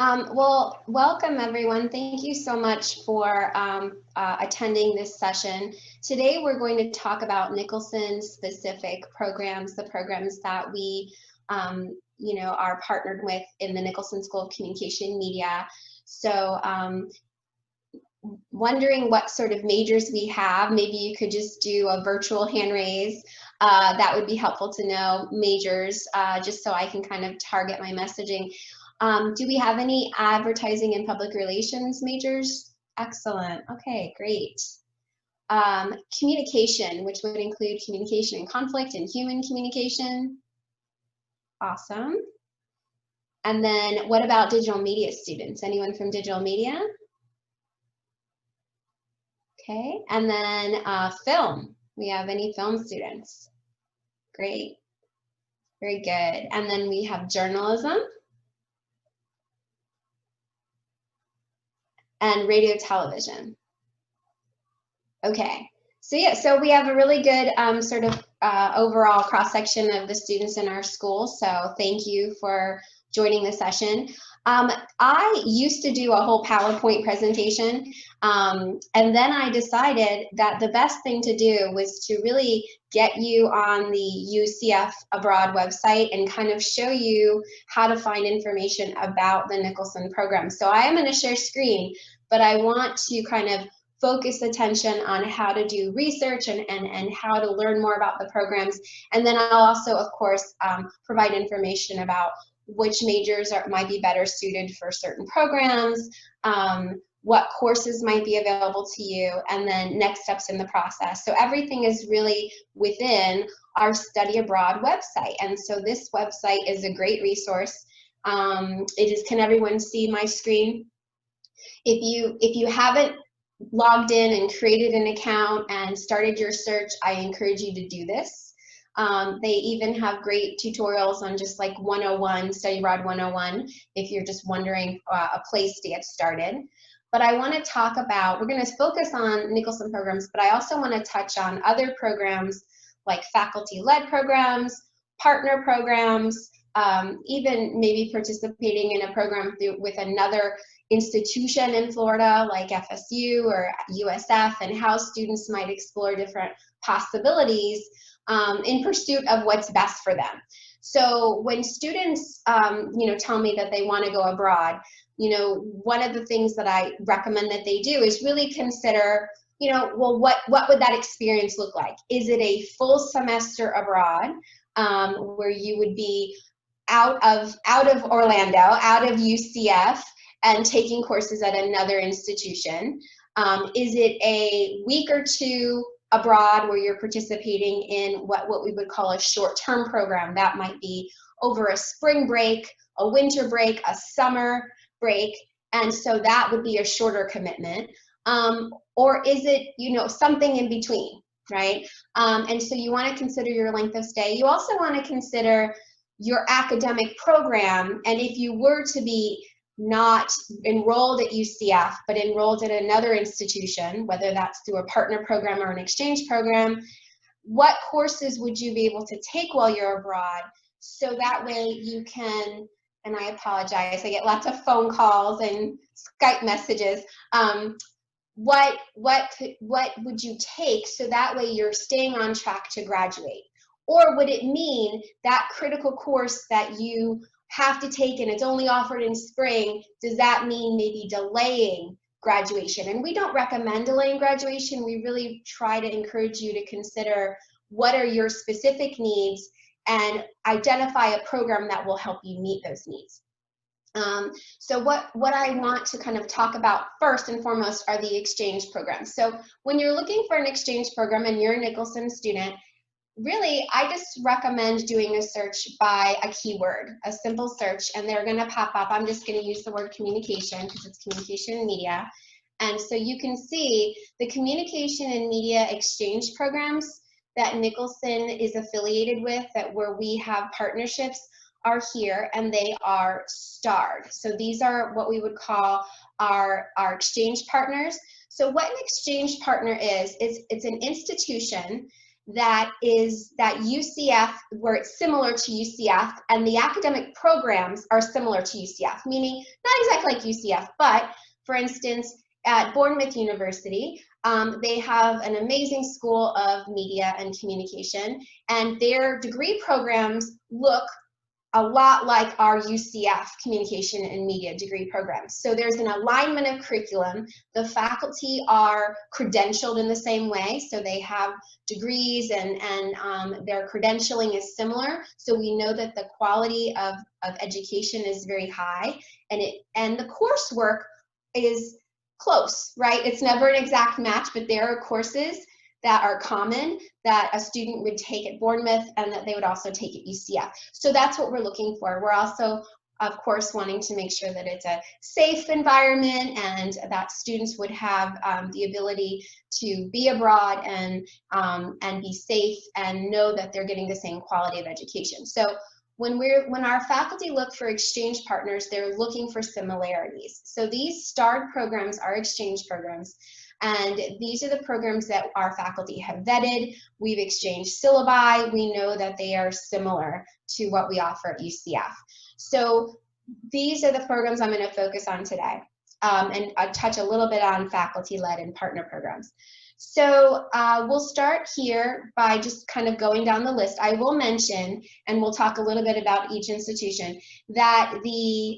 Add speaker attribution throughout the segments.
Speaker 1: Well, welcome everyone. Thank you so much for attending this session. Today we're going to talk about Nicholson specific programs, the programs that we are partnered with in the Nicholson School of Communication Media. So wondering what sort of majors we have. Maybe you could just do a virtual hand raise. That would be helpful to know majors, just so I can kind of target my messaging. Do we have any advertising and public relations majors? Excellent. Okay, great. Communication, which would include communication and conflict and human communication. Awesome. And then what about digital media students? Anyone from digital media? Okay, and then film. We have any film students? Great, very good. And then we have journalism and radio television. Okay, so yeah, so we have a really good sort of overall cross-section of the students in our school, so thank you for joining the session. I used to do a whole PowerPoint presentation, and then I decided that the best thing to do was to really get you on the UCF Abroad website and kind of show you how to find information about the Nicholson program. So I am going to share screen, but I want to kind of focus attention on how to do research and how to learn more about the programs. And then I'll also, of course, provide information about which majors might be better suited for certain programs, what courses might be available to you, and then next steps in the process. So everything is really within our Study Abroad website. And so this website is a great resource. Can everyone see my screen? If you haven't logged in and created an account and started your search, I encourage you to do this. They even have great tutorials on just like 101, Study Abroad 101, if you're just wondering a place to get started. But I want to talk about, we're going to focus on Nicholson programs, but I also want to touch on other programs like faculty-led programs, partner programs, even maybe participating in a program with another institution in Florida like FSU or USF, and how students might explore different possibilities in pursuit of what's best for them. So when students tell me that they want to go abroad, one of the things that I recommend that they do is really consider, well, what would that experience look like? Is it a full semester abroad where you would be out of Orlando, out of UCF, and taking courses at another institution? Is it a week or two abroad where you're participating in what we would call a short-term program? That might be over a spring break, a winter break, a summer break, and so that would be a shorter commitment. Or is it, something in between, right? And so you want to consider your length of stay. You also want to consider your academic program, and if you were to be not enrolled at UCF, but enrolled at another institution, whether that's through a partner program or an exchange program, what courses would you be able to take while you're abroad? So that way you can, and I apologize, I get lots of phone calls and Skype messages. What would you take so that way you're staying on track to graduate? Or would it mean that critical course that you have to take and it's only offered in spring, does that mean maybe delaying graduation? And we don't recommend delaying graduation. We really try to encourage you to consider what are your specific needs and identify a program that will help you meet those needs. So what I want to kind of talk about first and foremost are the exchange programs. So when you're looking for an exchange program and you're a Nicholson student, really, I just recommend doing a search by a keyword, a simple search, and they're going to pop up. I'm just going to use the word communication because it's communication and media. And so you can see the communication and media exchange programs that Nicholson is affiliated with, where we have partnerships, are here, and they are starred. So these are what we would call our exchange partners. So what an exchange partner is it's an institution that UCF, where it's similar to UCF, and the academic programs are similar to UCF, meaning not exactly like UCF, but for instance, at Bournemouth University, they have an amazing school of media and communication, and their degree programs look a lot like our UCF communication and media degree programs. So there's an alignment of curriculum. The faculty are credentialed in the same way, so they have degrees, and their credentialing is similar. So we know that the quality of education is very high, and the coursework is close, right? It's never an exact match, but there are courses that are common that a student would take at Bournemouth and that they would also take at UCF. So that's what we're looking for. We're also, of course, wanting to make sure that it's a safe environment and that students would have the ability to be abroad and be safe and know that they're getting the same quality of education. So when our faculty look for exchange partners, they're looking for similarities. So these STARred programs are exchange programs. And these are the programs that our faculty have vetted. We've exchanged syllabi. We know that they are similar to what we offer at UCF. So these are the programs I'm going to focus on today, and I'll touch a little bit on faculty-led and partner programs. So we'll start here by just kind of going down the list. I will mention, and we'll talk a little bit about each institution, that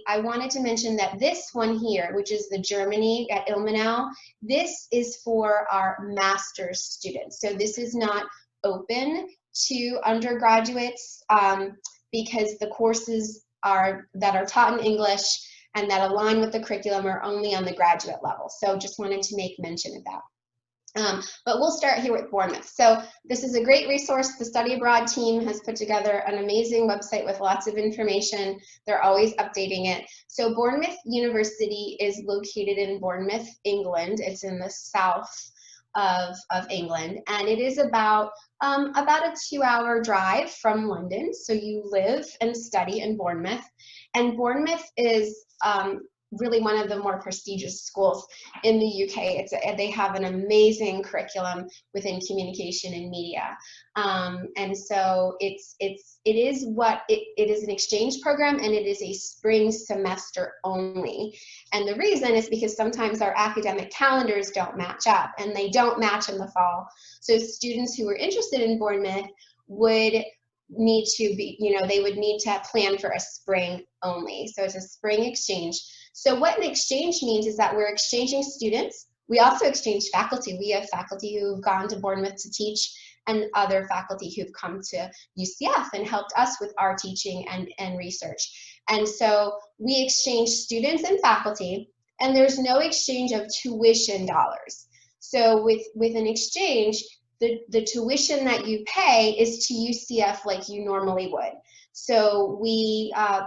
Speaker 1: I wanted to mention that this one here, which is the Germany at Ilmenau, this is for our master's students. So this is not open to undergraduates because the courses that are taught in English and that align with the curriculum are only on the graduate level. So just wanted to make mention of that. But we'll start here with Bournemouth. So this is a great resource. The Study Abroad team has put together an amazing website with lots of information. They're always updating it. So Bournemouth University is located in Bournemouth, England. It's in the south of England, and it is about a 2-hour drive from London. So you live and study in Bournemouth, and Bournemouth is really one of the more prestigious schools in the UK. They have an amazing curriculum within communication and media, and so it is an exchange program, and it is a spring semester only. And the reason is because sometimes our academic calendars don't match up, and they don't match in the fall. So students who are interested in Bournemouth would need to they would need to plan for a spring only. So it's a spring exchange. So what an exchange means is that we're exchanging students. We also exchange faculty. We have faculty who've gone to Bournemouth to teach, and other faculty who've come to UCF and helped us with our teaching and research. And so we exchange students and faculty, and there's no exchange of tuition dollars. So with an exchange, the tuition that you pay is to UCF like you normally would. So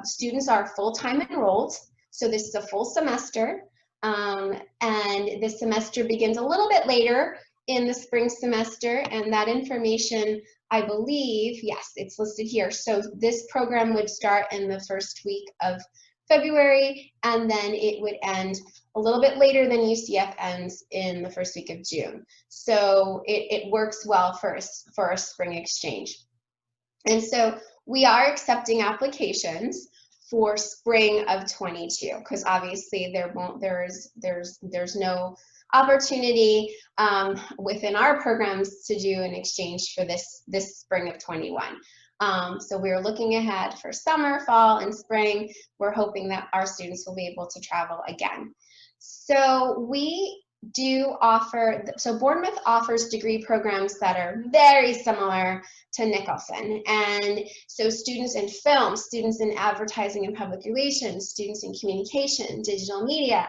Speaker 1: students are full-time enrolled. So this is a full semester, and the semester begins a little bit later in the spring semester, and that information, I believe, yes, it's listed here. So this program would start in the first week of February, and then it would end a little bit later than UCF ends in the first week of June. So it works well for a spring exchange. And so we are accepting applications for spring of 22, because obviously there's no opportunity within our programs to do an exchange for this spring of 21. So we're looking ahead for summer, fall, and spring. We're hoping that our students will be able to travel again. So we do offer, so Bournemouth offers degree programs that are very similar to Nicholson. And so students in film, students in advertising and public relations, students in communication, digital media,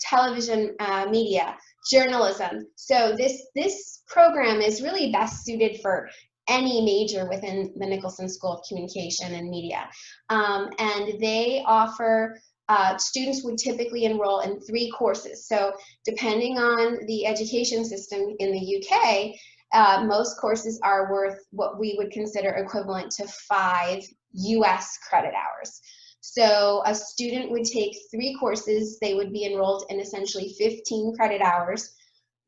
Speaker 1: television media, journalism. So this program is really best suited for any major within the Nicholson School of Communication and Media. And they offer, students would typically enroll in 3 courses. So depending on the education system in the UK, most courses are worth what we would consider equivalent to 5 US credit hours. So a student would take 3 courses. They would be enrolled in essentially 15 credit hours.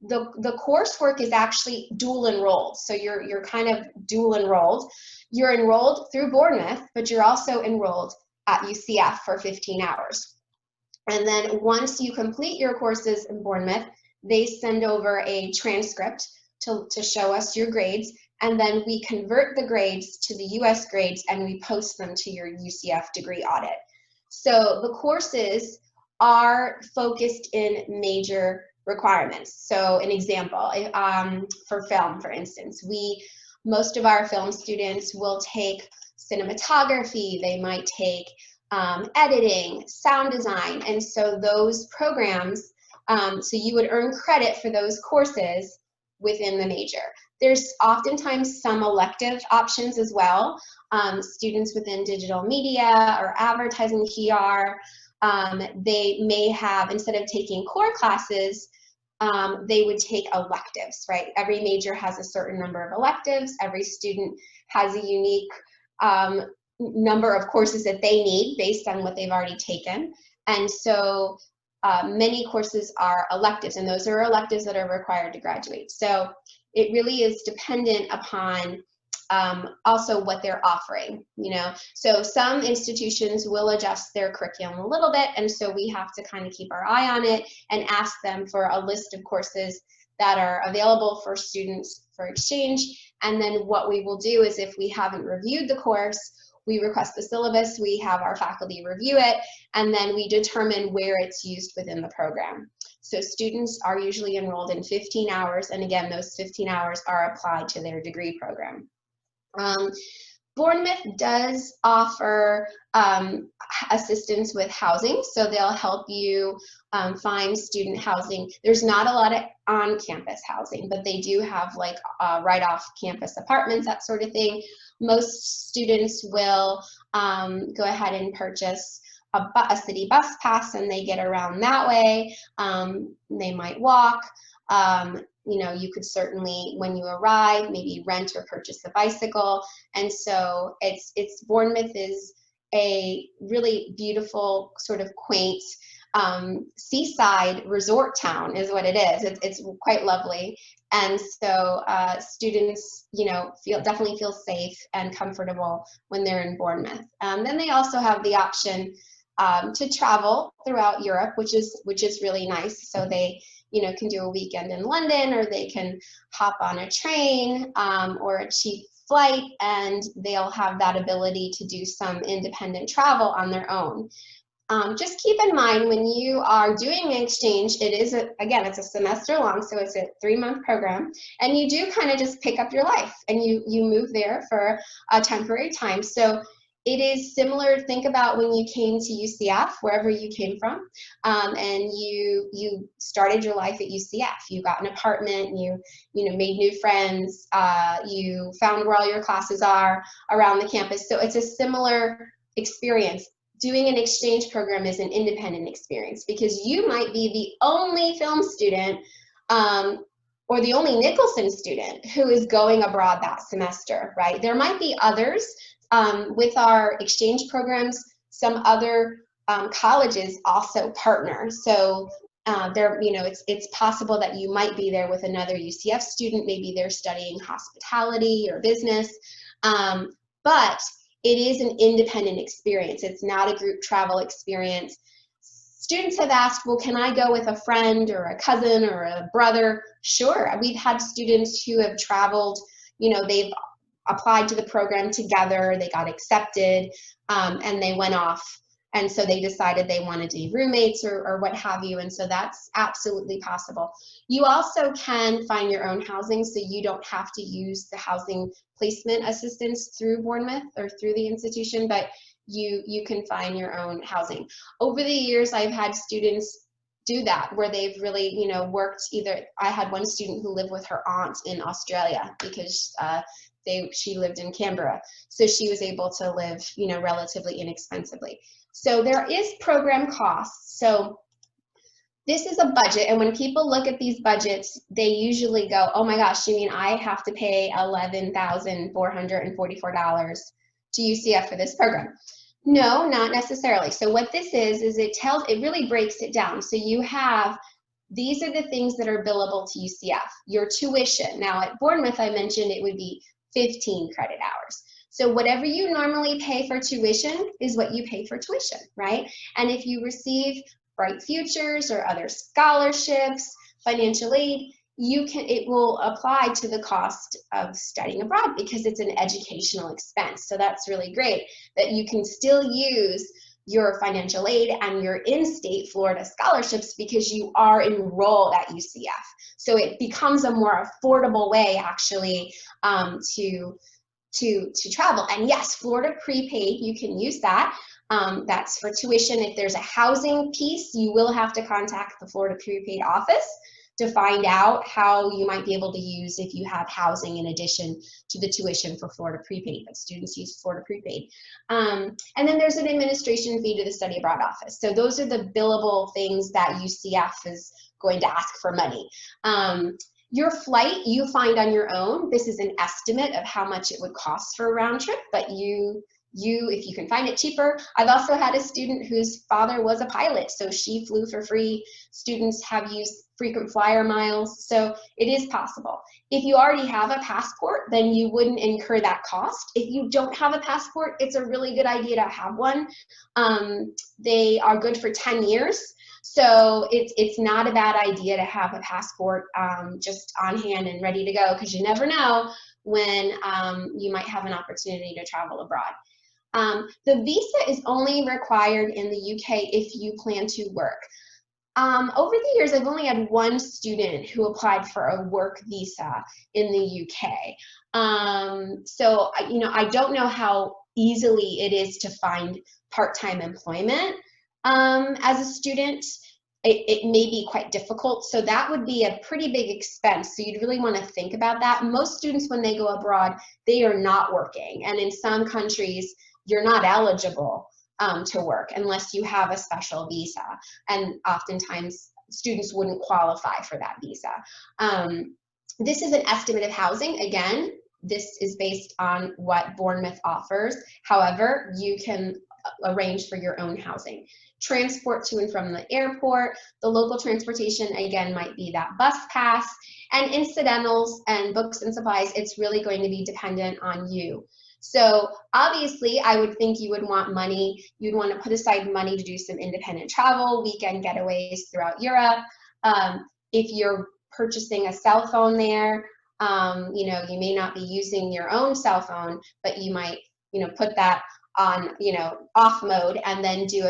Speaker 1: the coursework is actually dual enrolled. So you're kind of dual enrolled. You're enrolled through Bournemouth, but you're also enrolled at UCF for 15 hours. And then once you complete your courses in Bournemouth, they send over a transcript to show us your grades, and then we convert the grades to the US grades and we post them to your UCF degree audit. So the courses are focused in major requirements. So an example, for film, for instance, most of our film students will take cinematography, they might take editing, sound design, and so those programs, so you would earn credit for those courses within the major. There's oftentimes some elective options as well. Students within digital media or advertising PR, they may have, instead of taking core classes, they would take electives, right? Every major has a certain number of electives. Every student has a unique number of courses that they need based on what they've already taken. And so many courses are electives, and those are electives that are required to graduate. So it really is dependent upon also what they're offering, you know. So some institutions will adjust their curriculum a little bit, and so we have to kind of keep our eye on it and ask them for a list of courses that are available for students for exchange. And then what we will do is, if we haven't reviewed the course, we request the syllabus, we have our faculty review it, and then we determine where it's used within the program. So students are usually enrolled in 15 hours, and again, those 15 hours are applied to their degree program. Bournemouth does offer assistance with housing, so they'll help you find student housing. There's not a lot of on-campus housing, but they do have like right off campus apartments, that sort of thing. Most students will go ahead and purchase a city bus pass, and they get around that way. They might walk. You know, you could certainly, when you arrive, maybe rent or purchase a bicycle. And so Bournemouth is a really beautiful, sort of quaint seaside resort town is what it is. It's quite lovely. And so students, you know, definitely feel safe and comfortable when they're in Bournemouth. Then they also have the option to travel throughout Europe, which is really nice. So they, you know, can do a weekend in London, or they can hop on a train or a cheap flight, and they'll have that ability to do some independent travel on their own. Just keep in mind, when you are doing an exchange, it is, again, it's a semester long, so it's a 3-month program, and you do kind of just pick up your life, and you move there for a temporary time. So it is similar. Think about when you came to UCF, wherever you came from, and you started your life at UCF. You got an apartment, you know, made new friends, you found where all your classes are around the campus. So it's a similar experience. Doing an exchange program is an independent experience, because you might be the only film student or the only Nicholson student who is going abroad that semester, right? There might be others. With our exchange programs, some other colleges also partner. So you know, it's possible that you might be there with another UCF student. Maybe they're studying hospitality or business, but it is an independent experience. It's not a group travel experience. Students have asked, well, can I go with a friend or a cousin or a brother? Sure. We've had students who have traveled, you know, they've applied to the program together, they got accepted, and they went off, and so they decided they wanted to be roommates or what have you, and so that's absolutely possible. You also can find your own housing, so you don't have to use the housing placement assistance through Bournemouth or through the institution, but you can find your own housing. Over the years, I've had students do that, where they've really, you know, worked. Either I had one student who lived with her aunt in Australia because she lived in Canberra, so she was able to live, you know, relatively inexpensively. So there is program costs. So this is a budget, and when people look at these budgets, they usually go, oh my gosh, you mean I have to pay $11,444 to UCF for this program? No, not necessarily. So what this is it really breaks it down. So you have these are the things that are billable to UCF. Your tuition. Now at Bournemouth, I mentioned it would be 15 credit hours. So whatever you normally pay for tuition is what you pay for tuition, right? And if you receive Bright Futures or other scholarships, financial aid, it will apply to the cost of studying abroad because it's an educational expense. So that's really great that you can still use your financial aid and your in-state Florida scholarships because you are enrolled at UCF. So it becomes a more affordable way actually to travel. And yes, Florida prepaid, you can use that. That's for tuition. If there's a housing piece, you will have to contact the Florida prepaid office to find out how you might be able to use if you have housing in addition to the tuition for Florida prepaid, but students use Florida prepaid. And then there's an administration fee to the study abroad office. So those are the billable things that UCF is going to ask for money. Your flight, you find on your own. This is an estimate of how much it would cost for a round trip, but if you can find it cheaper. I've also had a student whose father was a pilot, so she flew for free. Students have used frequent flyer miles, so it is possible. If you already have a passport, then you wouldn't incur that cost. If you don't have a passport, it's a really good idea to have one. They are good for 10 years. So it's not a bad idea to have a passport just on hand and ready to go, because you never know when you might have an opportunity to travel abroad. The visa is only required in the UK if you plan to work. Over the years, I've only had one student who applied for a work visa in the UK. So, I don't know how easily it is to find part-time employment as a student. It may be quite difficult. So that would be a pretty big expense. So you'd really want to think about that. Most students, when they go abroad, they are not working. And in some countries, you're not eligible to work unless you have a special visa. And oftentimes students wouldn't qualify for that visa. This is an estimate of housing. Again, this is based on what Bournemouth offers. However, you can arrange for your own housing. Transport to and from the airport, the local transportation, again, might be that bus pass, and incidentals and books and supplies, it's really going to be dependent on you. So obviously, I would think you would want money. You'd want to put aside money to do some independent travel, weekend getaways throughout Europe. If you're purchasing a cell phone there, you may not be using your own cell phone, but you might, put that on, off mode and then do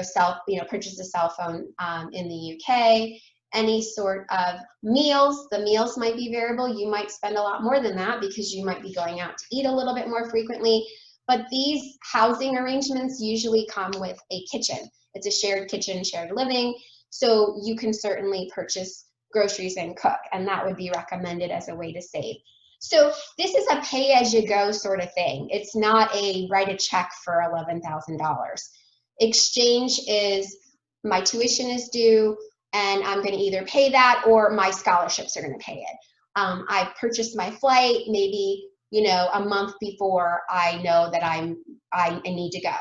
Speaker 1: purchase a cell phone in the UK. Any sort of meals, the meals might be variable. You might spend a lot more than that because you might be going out to eat a little bit more frequently. But these housing arrangements usually come with a kitchen. It's a shared kitchen, shared living. So you can certainly purchase groceries and cook, and that would be recommended as a way to save. So this is a pay-as-you-go sort of thing. It's not a write a check for $11,000. Exchange is my tuition is due, and I'm going to either pay that or my scholarships are going to pay it. I purchased my flight maybe a month before I know that I need to go.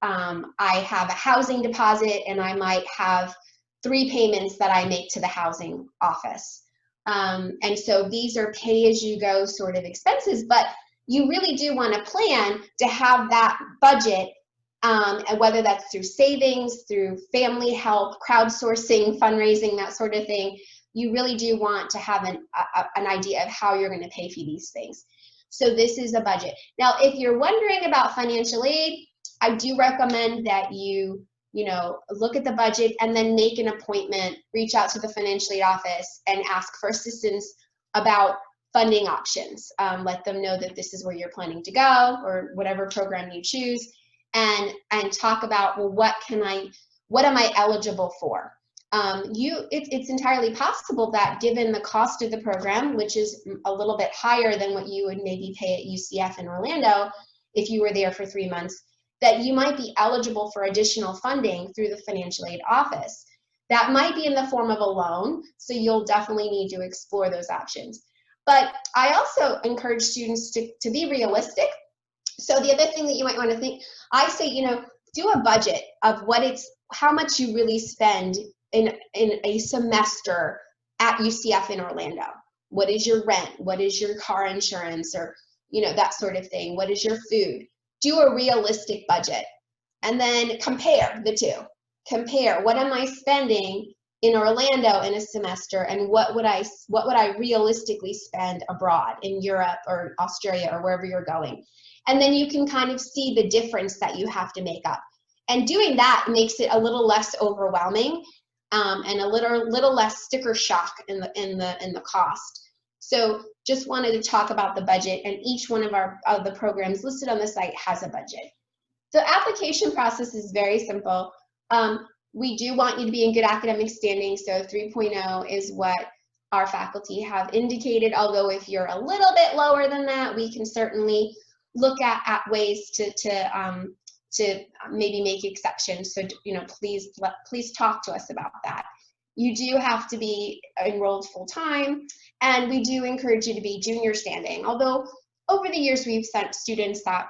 Speaker 1: I have a housing deposit, and I might have 3 payments that I make to the housing office. And so these are pay-as-you-go sort of expenses, but you really do want to plan to have that budget, and whether that's through savings, through family help, crowdsourcing, fundraising, that sort of thing. You really do want to have an idea of how you're going to pay for these things. So this is a budget. Now, if you're wondering about financial aid, I do recommend that you look at the budget and then make an appointment, reach out to the financial aid office and ask for assistance about funding options. Let them know that this is where you're planning to go or whatever program you choose, and talk about, well, what am I eligible for? It's entirely possible that given the cost of the program, which is a little bit higher than what you would maybe pay at UCF in Orlando if you were there for 3 months, that you might be eligible for additional funding through the financial aid office. That might be in the form of a loan, so you'll definitely need to explore those options. But I also encourage students to be realistic. So the other thing that you might want to think, I say, do a budget of how much you really spend in a semester at UCF in Orlando? What is your rent? What is your car insurance, or that sort of thing? What is your food? Do a realistic budget, and then compare the two. Compare, what am I spending in Orlando in a semester, and what would I realistically spend abroad in Europe or Australia or wherever you're going? And then you can kind of see the difference that you have to make up. And doing that makes it a little less overwhelming, and a little less sticker shock in the cost. So just wanted to talk about the budget, and each one of the programs listed on the site has a budget. The application process is very simple. We do want you to be in good academic standing, so 3.0 is what our faculty have indicated, although if you're a little bit lower than that, we can certainly look at ways to maybe make exceptions. So please talk to us about that. You do have to be enrolled full-time, and we do encourage you to be junior standing, although over the years we've sent students that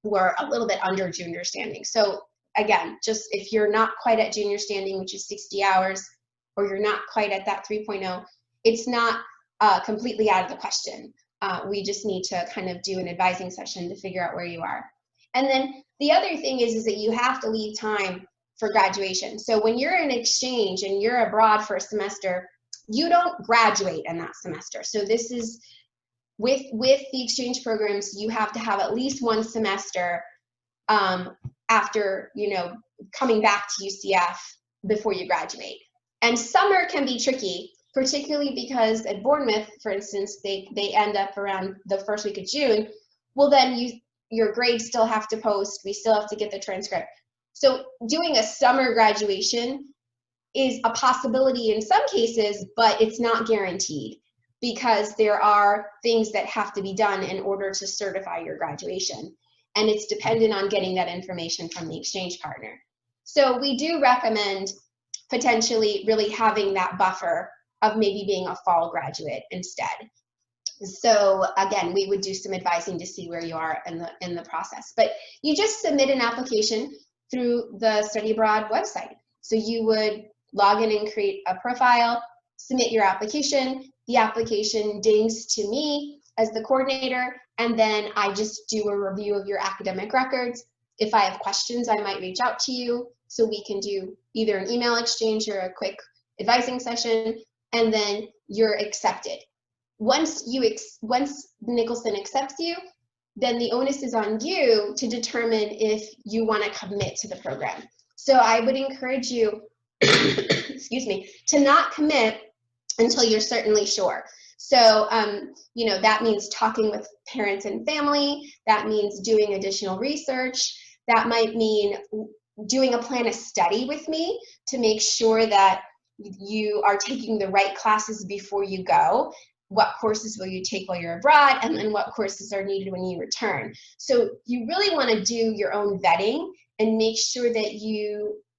Speaker 1: were a little bit under junior standing. So again, just if you're not quite at junior standing, which is 60 hours, or you're not quite at that 3.0, it's not completely out of the question. We just need to kind of do an advising session to figure out where you are. And then the other thing is that you have to leave time for graduation. So when you're in exchange and you're abroad for a semester, you don't graduate in that semester. So this is, with the exchange programs, you have to have at least one semester after coming back to UCF before you graduate. And summer can be tricky, particularly because at Bournemouth, for instance, they end up around the first week of June. Well, then your grades still have to post, we still have to get the transcript. So doing a summer graduation is a possibility in some cases, but it's not guaranteed, because there are things that have to be done in order to certify your graduation. And it's dependent on getting that information from the exchange partner. So we do recommend potentially really having that buffer of maybe being a fall graduate instead. So again, we would do some advising to see where you are in the process. But you just submit an application through the Study Abroad website. So you would log in and create a profile, submit your application. The application dings to me as the coordinator, and then I just do a review of your academic records. If I have questions, I might reach out to you, so we can do either an email exchange or a quick advising session, and then you're accepted. Once Nicholson accepts you, then the onus is on you to determine if you want to commit to the program. So I would encourage you, excuse me, to not commit until you're certainly sure. So, that means talking with parents and family. That means doing additional research. That might mean doing a plan of study with me to make sure that you are taking the right classes before you go. What courses will you take while you're abroad, and then what courses are needed when you return. So you really want to do your own vetting and make sure that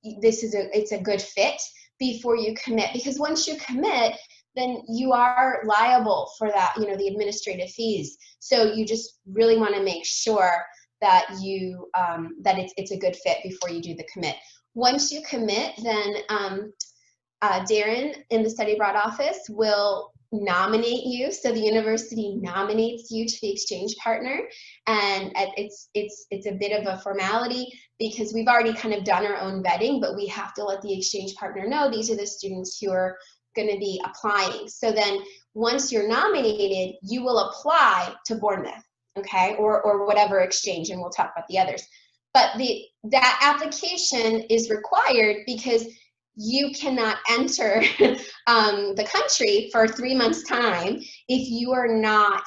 Speaker 1: it's a good fit before you commit, because once you commit, then you are liable for that, the administrative fees. So you just really want to make sure that that it's a good fit before you do the commit. Once you commit, then Darren in the Study Abroad office will nominate you. So the university nominates you to the exchange partner, and it's a bit of a formality because we've already kind of done our own vetting, but we have to let the exchange partner know these are the students who are going to be applying. So then once you're nominated, you will apply to Bournemouth, okay, or whatever exchange, and we'll talk about the others. But that application is required because you cannot enter the country for 3 months' time if you are not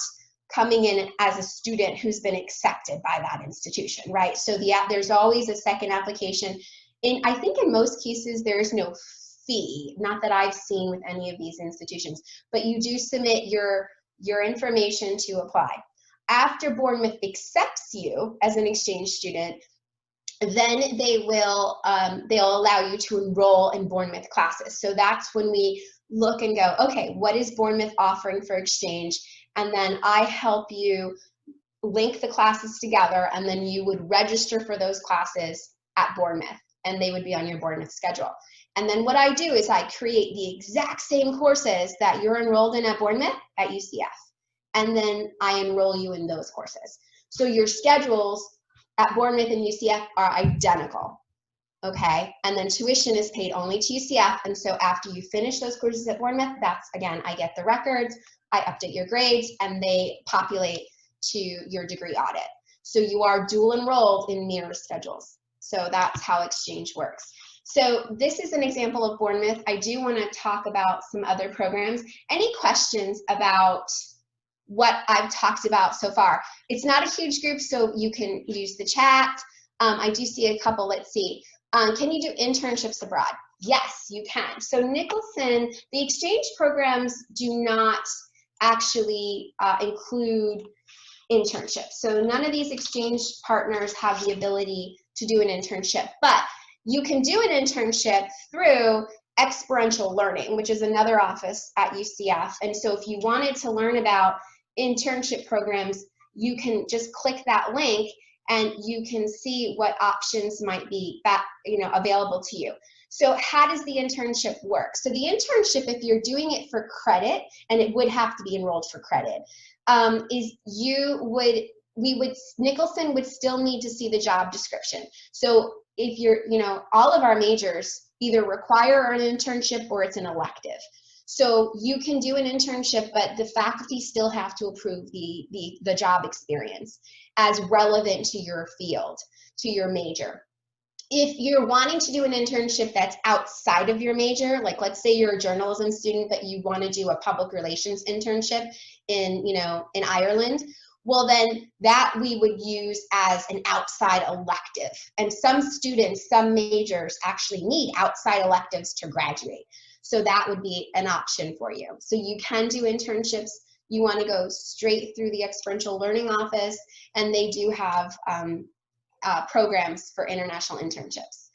Speaker 1: coming in as a student who's been accepted by that institution, right? So there's always a second application. I think in most cases there is no fee, not that I've seen with any of these institutions, but you do submit your information to apply. After Bournemouth accepts you as an exchange student, then they'll allow you to enroll in Bournemouth classes. So that's when we look and go, okay, what is Bournemouth offering for exchange? And then I help you link the classes together, and then you would register for those classes at Bournemouth, and they would be on your Bournemouth schedule. And then what I do is I create the exact same courses that you're enrolled in at Bournemouth at UCF. And then I enroll you in those courses. So your schedules at Bournemouth and UCF are identical, okay? And then tuition is paid only to UCF. And so after you finish those courses at Bournemouth, that's, again, I get the records, I update your grades, and they populate to your degree audit. So you are dual enrolled in mirror schedules. So that's how exchange works. So this is an example of Bournemouth. I do want to talk about some other programs. Any questions about what I've talked about so far? It's not a huge group, so you can use the chat. I do see a couple. Let's see. Can you do internships abroad? Yes, you can. So Nicholson, the exchange programs do not actually include internships. So none of these exchange partners have the ability to do an internship, but you can do an internship through experiential learning, which is another office at UCF. And so if you wanted to learn about internship programs, you can just click that link and you can see what options might be available to you. So how does the internship work? So the internship, if you're doing it for credit, and it would have to be enrolled for credit, Nicholson would still need to see the job description. So if you're, all of our majors either require an internship or it's an elective. So you can do an internship, but the faculty still have to approve the job experience as relevant to your field, to your major. If you're wanting to do an internship that's outside of your major, like let's say you're a journalism student but you want to do a public relations internship in Ireland, well then that we would use as an outside elective. And some students, some majors actually need outside electives to graduate. So that would be an option for you. So you can do internships. You want to go straight through the experiential learning office, and they do have programs for international internships.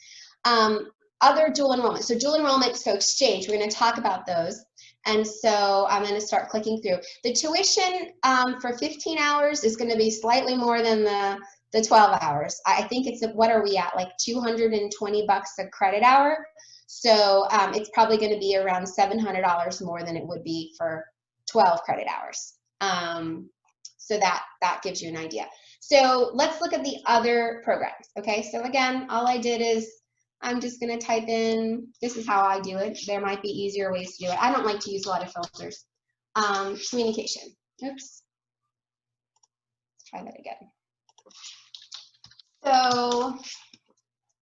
Speaker 1: Other dual enrollment. So dual enrollment, so exchange, we're going to talk about those. And so I'm going to start clicking through. The tuition for 15 hours is going to be slightly more than the 12 hours. I think it's, what are we at, like $220 a credit hour? So it's probably going to be around $700 more than it would be for 12 credit hours. So that gives you an idea. So let's look at the other programs. Okay, so again, all I did is I'm just going to type in, this is how I do it. There might be easier ways to do it. I don't like to use a lot of filters. Communication. Oops. Let's try that again. So,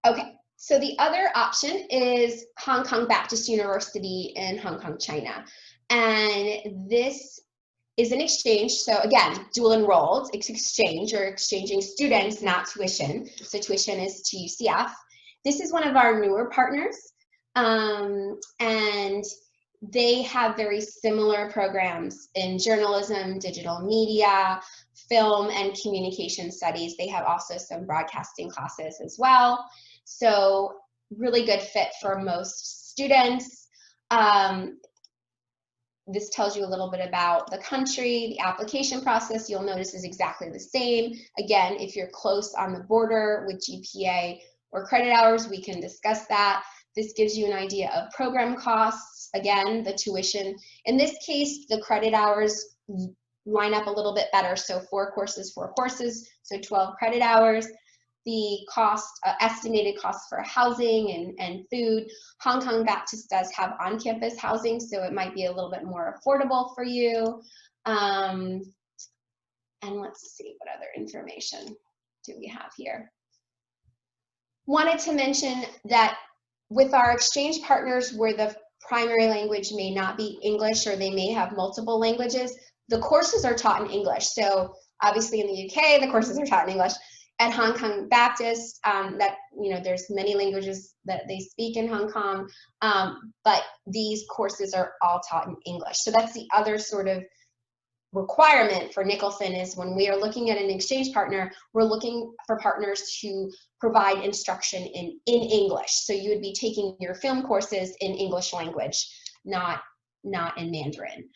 Speaker 1: okay. So the other option is Hong Kong Baptist University in Hong Kong, China. And this is an exchange. So again, dual enrolled, it's exchange, or exchanging students, not tuition. So tuition is to UCF. This is one of our newer partners, and they have very similar programs in journalism, digital media, film, and communication studies. They have also some broadcasting classes as well. So really good fit for most students. This tells you a little bit about the country. The application process, you'll notice, is exactly the same. Again, if you're close on the border with GPA or credit hours, we can discuss that. This gives you an idea of program costs. Again, the tuition. In this case, the credit hours line up a little bit better. So 4 courses, so 12 credit hours. The cost, estimated costs for housing and food. Hong Kong Baptist does have on-campus housing, so it might be a little bit more affordable for you. And let's see, what other information do we have here? Wanted to mention that with our exchange partners, where the primary language may not be English, or they may have multiple languages, the courses are taught in English. So obviously in the UK, the courses are taught in English. At Hong Kong Baptist, there's many languages that they speak in Hong Kong, but these courses are all taught in English. So that's the other sort of requirement for Nicholson, is when we are looking at an exchange partner, we're looking for partners to provide instruction in English. So you would be taking your film courses in English language, not in Mandarin.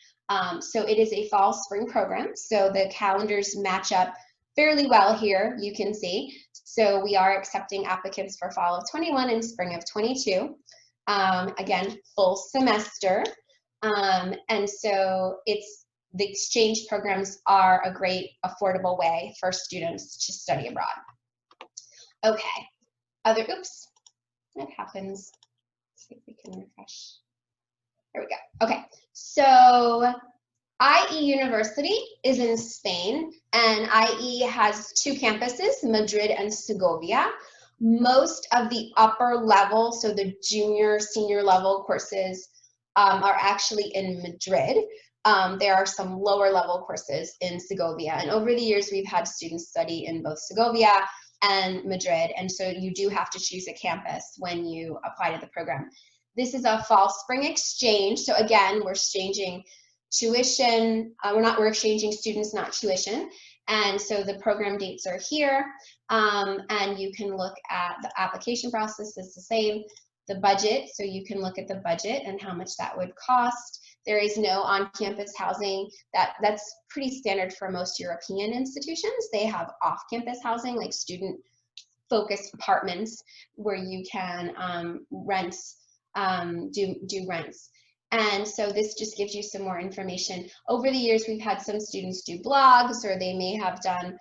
Speaker 1: So it is a fall spring program. So the calendars match up fairly well here, you can see. So we are accepting applicants for fall of 21 and spring of 22. again, full semester. And so the exchange programs are a great affordable way for students to study abroad. Okay, oops, that happens. Let's see if we can refresh. There we go. Okay, so IE University is in Spain, and IE has 2 campuses, Madrid and Segovia. Most of the upper level, so the junior, senior level courses are actually in Madrid. There are some lower level courses in Segovia, and over the years we've had students study in both Segovia and Madrid, and so you do have to choose a campus when you apply to the program. This is a fall spring exchange, so again, we're exchanging tuition, we're exchanging students, not tuition, and so the program dates are here, and you can look at the application process is the same, the budget, so you can look at the budget and how much that would cost. There is no on-campus housing. That's pretty standard for most European institutions. They have off-campus housing, like student-focused apartments where you can do rents. And so this just gives you some more information. Over the years, we've had some students do blogs, or they may have done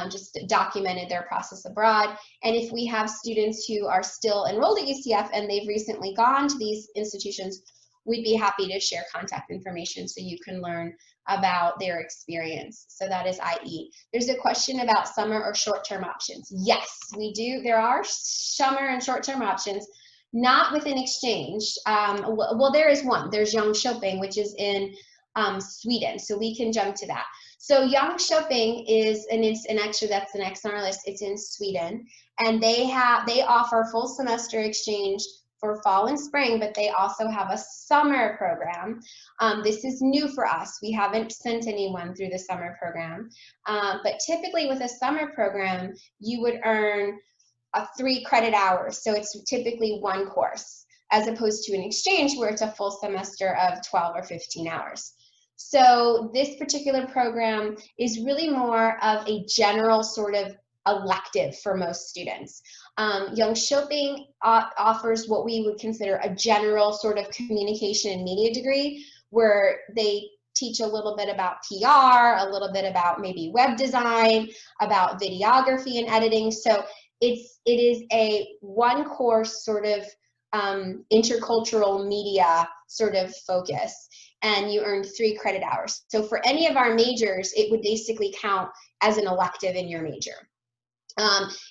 Speaker 1: just documented their process abroad. And if we have students who are still enrolled at UCF and they've recently gone to these institutions, we'd be happy to share contact information so you can learn about their experience. So that is IE. There's a question about summer or short-term options. Yes, we do. There are summer and short-term options, not with an exchange. Well, there is one. There's Jönköping, which is in Sweden. So we can jump to that. So Jönköping is, and actually that's the next on our list. It's in Sweden, and they offer full semester exchange for fall and spring, but they also have a summer program. This is new for us. We haven't sent anyone through the summer program, but typically with a summer program, you would earn 3 credit hours. So it's typically 1 course, as opposed to an exchange where it's a full semester of 12 or 15 hours. So this particular program is really more of a general sort of elective for most students. Jönköping offers what we would consider a general sort of communication and media degree, where they teach a little bit about PR, a little bit about maybe web design, about videography and editing. So it is a 1 course sort of intercultural media sort of focus, and you earn 3 credit hours. So for any of our majors, it would basically count as an elective in your major.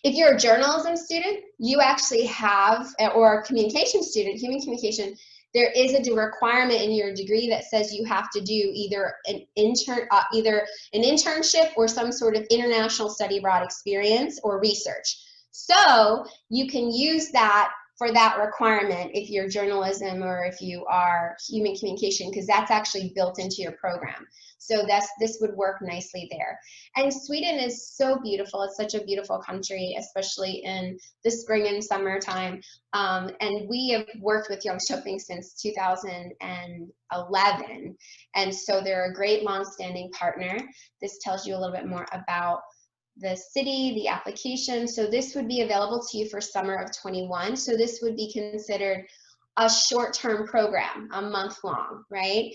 Speaker 1: If you're a journalism student, you actually have, or a communication student, human communication, there is a requirement in your degree that says you have to do either an internship or some sort of international study abroad experience or research. So you can use that for that requirement if you're journalism or if you are human communication, because that's actually built into your program. So this would work nicely there. And Sweden is so beautiful. It's such a beautiful country, especially in the spring and summertime. And we have worked with Jönköping since 2011. And so they're a great long-standing partner. This tells you a little bit more about the city, the application. So this would be available to you for summer of 21. So this would be considered a short-term program, a month long, right?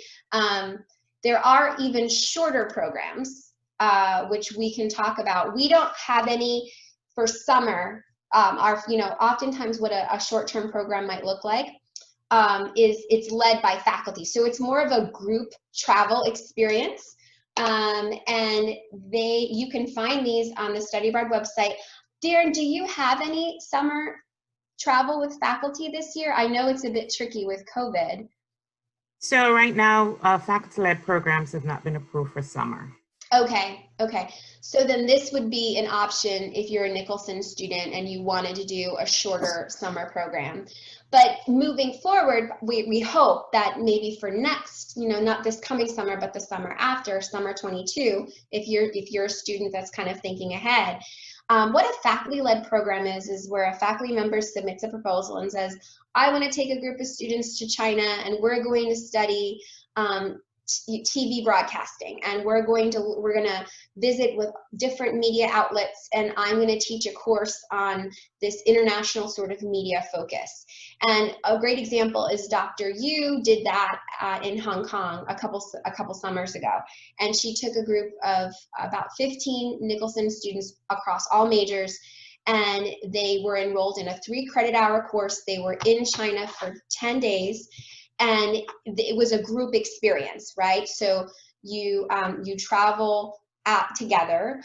Speaker 1: There are even shorter programs, which we can talk about. We don't have any for summer. Oftentimes what a short-term program might look like is it's led by faculty. So it's more of a group travel experience. And you can find these on the Study Abroad website. Darren, do you have any summer travel with faculty this year? I know it's a bit tricky with COVID.
Speaker 2: So right now, faculty-led programs have not been approved for summer.
Speaker 1: Okay. So then this would be an option if you're a Nicholson student and you wanted to do a shorter summer program. But moving forward, we hope that maybe for next, not this coming summer, but the summer after, summer 22, if you're a student that's kind of thinking ahead, what a faculty-led program is where a faculty member submits a proposal and says, I want to take a group of students to China and we're going to study TV broadcasting, and we're gonna visit with different media outlets, and I'm going to teach a course on this international sort of media focus. And a great example is Dr. Yu did that in Hong Kong a couple summers ago, and she took a group of about 15 Nicholson students across all majors, and they were enrolled in a 3-credit-hour course. They were in China for 10 days. And it was a group experience, right? So you travel out together.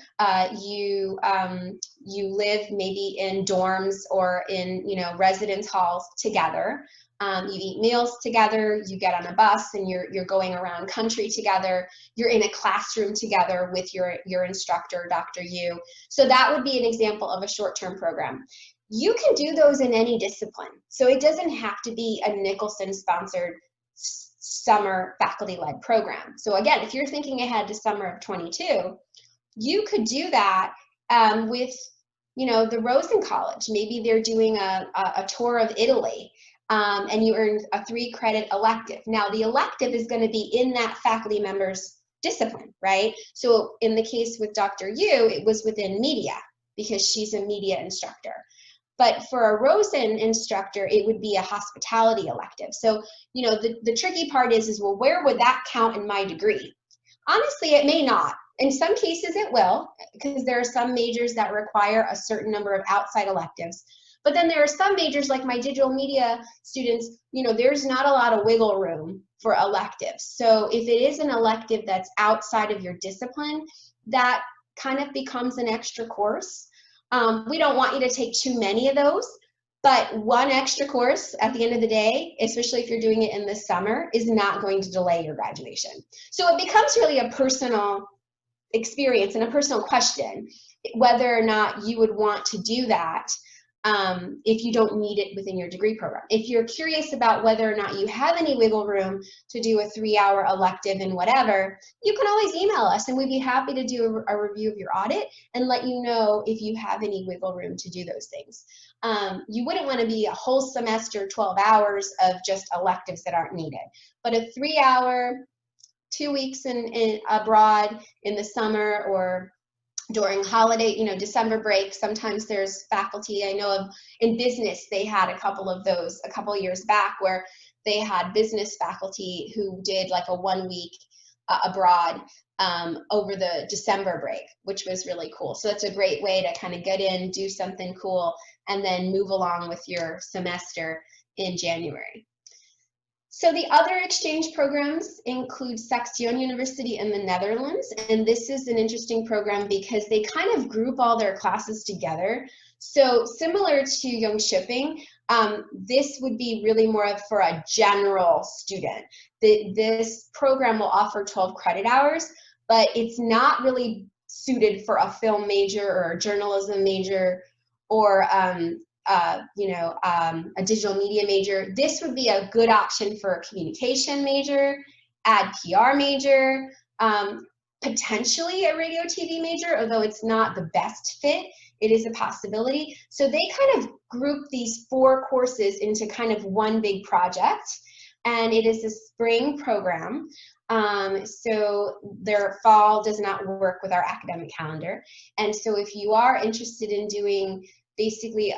Speaker 1: You live maybe in dorms or in residence halls together. You eat meals together. You get on a bus and you're going around country together. You're in a classroom together with your instructor, Dr. Yu. So that would be an example of a short-term program. You can do those in any discipline. So it doesn't have to be a Nicholson-sponsored summer faculty-led program. So again, if you're thinking ahead to summer of 22, you could do that with, the Rosen College. Maybe they're doing a tour of Italy, and you earn a 3-credit elective. Now, the elective is going to be in that faculty member's discipline, right? So in the case with Dr. Yu, it was within media because she's a media instructor. But for a Rosen instructor, it would be a hospitality elective. So, the tricky part is, well, where would that count in my degree? Honestly, it may not. In some cases, it will, because there are some majors that require a certain number of outside electives. But then there are some majors, like my digital media students, there's not a lot of wiggle room for electives. So if it is an elective that's outside of your discipline, that kind of becomes an extra course. We don't want you to take too many of those, but one extra course at the end of the day, especially if you're doing it in the summer, is not going to delay your graduation. So it becomes really a personal experience and a personal question whether or not you would want to do that if you don't need it within your degree program. If you're curious about whether or not you have any wiggle room to do a 3-hour elective and whatever, you can always email us and we'd be happy to do a review of your audit and let you know if you have any wiggle room to do those things. You wouldn't want to be a whole semester, 12 hours of just electives that aren't needed. But a 3-hour, 2 weeks in abroad in the summer or during holiday, December break, sometimes there's faculty. I know of in business, they had a couple of those a couple of years back where they had business faculty who did like a 1-week abroad over the December break, which was really cool. So that's a great way to kind of get in, do something cool, and then move along with your semester in January. So the other exchange programs include Saxion University in the Netherlands, and this is an interesting program because they kind of group all their classes together. So similar to Jönköping, this would be really more for a general student. This program will offer 12 credit hours, but it's not really suited for a film major or a journalism major or a digital media major. This would be a good option for a communication major, ad PR major, potentially a radio TV major, although it's not the best fit. It is a possibility. So they kind of group these 4 courses into kind of one big project, and it is a spring program. So their fall does not work with our academic calendar. And so if you are interested in doing basically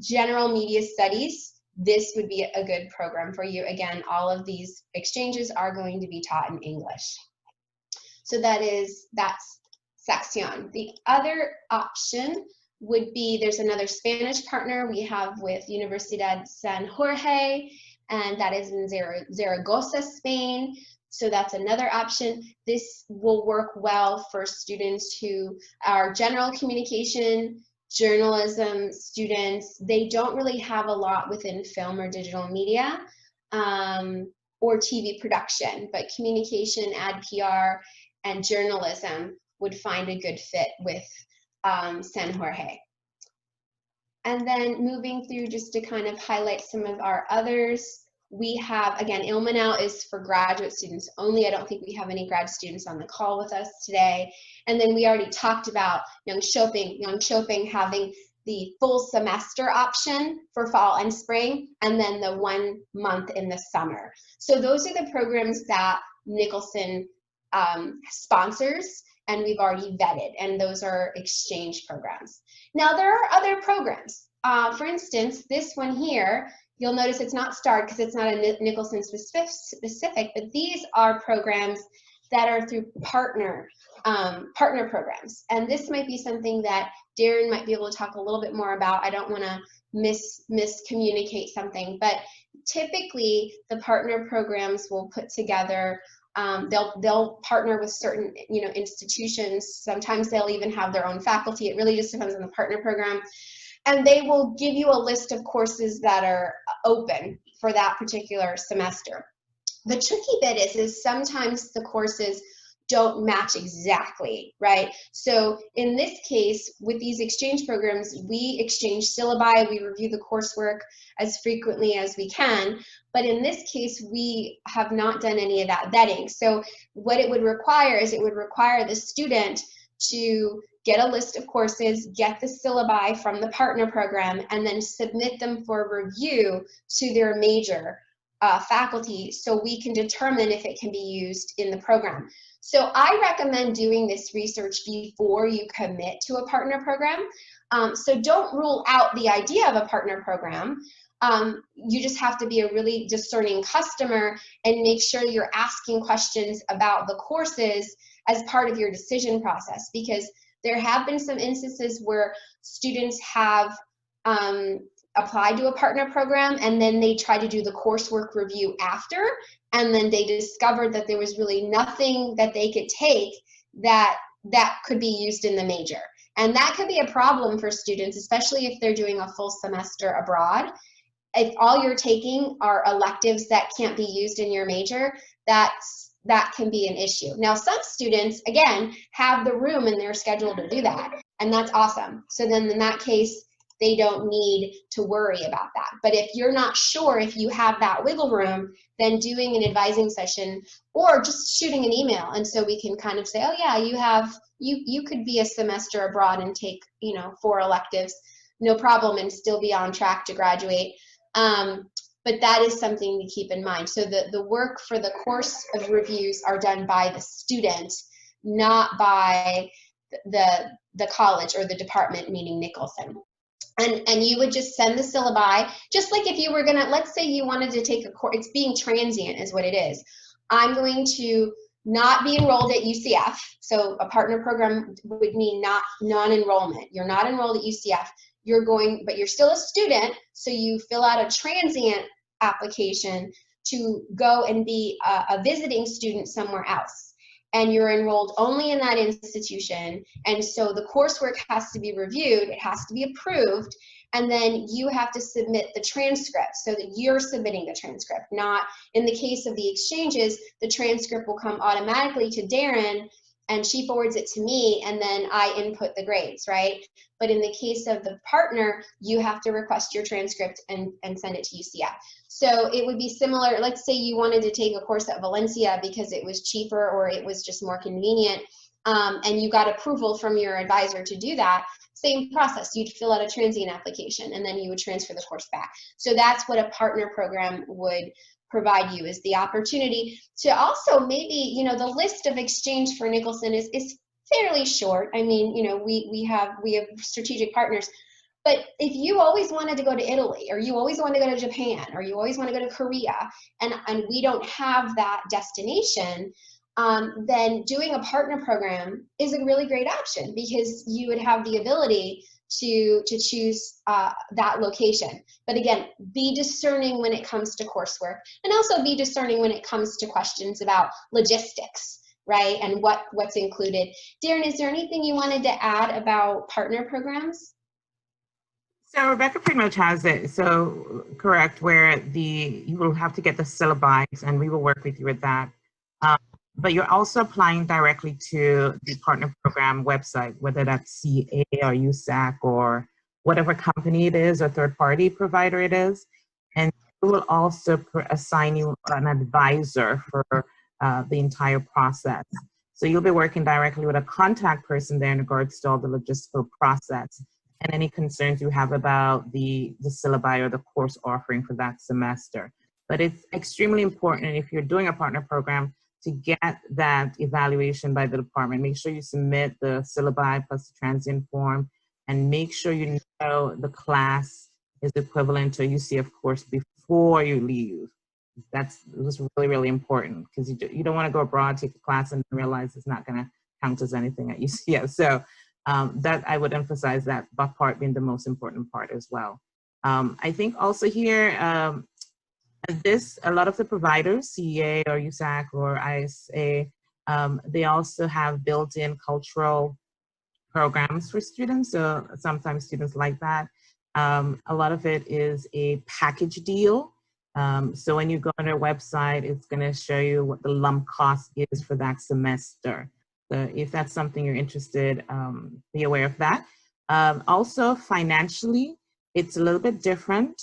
Speaker 1: general media studies, this would be a good program for you. Again, all of these exchanges are going to be taught in English. So that's Saxion. The other option would be, there's another Spanish partner we have with Universidad San Jorge, and that is in Zaragoza, Spain. So that's another option. This will work well for students who are general communication, journalism students. They don't really have a lot within film or digital media or TV production, but communication, ad PR, and journalism would find a good fit with San Jorge. And then moving through just to kind of highlight some of our others, we have, again, Ilmenau is for graduate students only. I don't think we have any grad students on the call with us today. And then we already talked about Jönköping having the full semester option for fall and spring, and then the 1 month in the summer. So those are the programs that Nicholson sponsors and we've already vetted, and those are exchange programs. Now, there are other programs. For instance, this one here, you'll notice it's not starred because it's not a Nicholson specific, but these are programs that are through partner programs. And this might be something that Darren might be able to talk a little bit more about. I don't want to miscommunicate something, but typically the partner programs will put together, they'll partner with certain institutions. Sometimes they'll even have their own faculty. It really just depends on the partner program. And they will give you a list of courses that are open for that particular semester. The tricky bit is sometimes the courses don't match exactly, right? So in this case, with these exchange programs, we exchange syllabi, we review the coursework as frequently as we can, but in this case, we have not done any of that vetting. So what it would require is it would require the student to get a list of courses, get the syllabi from the partner program, and then submit them for review to their major faculty so we can determine if it can be used in the program. So I recommend doing this research before you commit to a partner program. So don't rule out the idea of a partner program. You just have to be a really discerning customer and make sure you're asking questions about the courses as part of your decision process, because there have been some instances where students have applied to a partner program and then they try to do the coursework review after, and then they discovered that there was really nothing that they could take that could be used in the major. And that could be a problem for students, especially if they're doing a full semester abroad. If all you're taking are electives that can't be used in your major, that can be an issue. Now, some students, again, have the room in their schedule to do that, and that's awesome. So then in that case, they don't need to worry about that. But if you're not sure if you have that wiggle room, then doing an advising session or just shooting an email, and so we can kind of say, oh yeah, you could be a semester abroad and take 4 electives, no problem, and still be on track to graduate. But that is something to keep in mind. So the work for the course of reviews are done by the student, not by the college or the department, meaning Nicholson. And you would just send the syllabi, just like if you were gonna, let's say you wanted to take a course, it's being transient is what it is. I'm going to not be enrolled at UCF. So a partner program would mean non-enrollment. You're not enrolled at UCF. But you're still a student, so you fill out a transient application to go and be a visiting student somewhere else. And you're enrolled only in that institution. And so the coursework has to be reviewed, it has to be approved, and then you have to submit the transcript so that you're submitting the transcript. Not in the case of the exchanges, the transcript will come automatically to Darren and she forwards it to me, and then I input the grades, right? But in the case of the partner, you have to request your transcript and send it to UCF. So it would be similar. Let's say you wanted to take a course at Valencia because it was cheaper or it was just more convenient, and you got approval from your advisor to do that. Same process. You'd fill out a transient application and then you would transfer the course back. So that's what a partner program would provide you, is the opportunity to also maybe, the list of exchange for Nicholson is fairly short. I mean, we have strategic partners. But if you always wanted to go to Italy, or you always want to go to Japan, or you always want to go to Korea, and we don't have that destination, then doing a partner program is a really great option, because you would have the ability to choose that location. But again, be discerning when it comes to coursework, and also be discerning when it comes to questions about logistics, right, and what's included. Darren, is there anything you wanted to add about partner programs?
Speaker 2: So Rebecca pretty much has it. So correct, where you will have to get the syllabi, and we will work with you with that. But you're also applying directly to the partner program website, whether that's CA or USAC or whatever company it is or third-party provider it is. And we will also assign you an advisor for the entire process. So you'll be working directly with a contact person there in regards to all the logistical process and any concerns you have about the syllabi or the course offering for that semester. But it's extremely important, if you're doing a partner program, to get that evaluation by the department. Make sure you submit the syllabi plus the transient form, and make sure you know the class is equivalent to a UCF course before you leave. That's really, really important, because you don't want to go abroad, take a class, and realize it's not going to count as anything at UCF. So that I would emphasize that part being the most important part as well. I think also here, a lot of the providers, CEA or USAC or ISA, they also have built-in cultural programs for students. So sometimes students like that. A lot of it is a package deal. So when you go on their website, it's going to show you what the lump cost is for that semester. So if that's something you're interested, be aware of that. Also financially, it's a little bit different.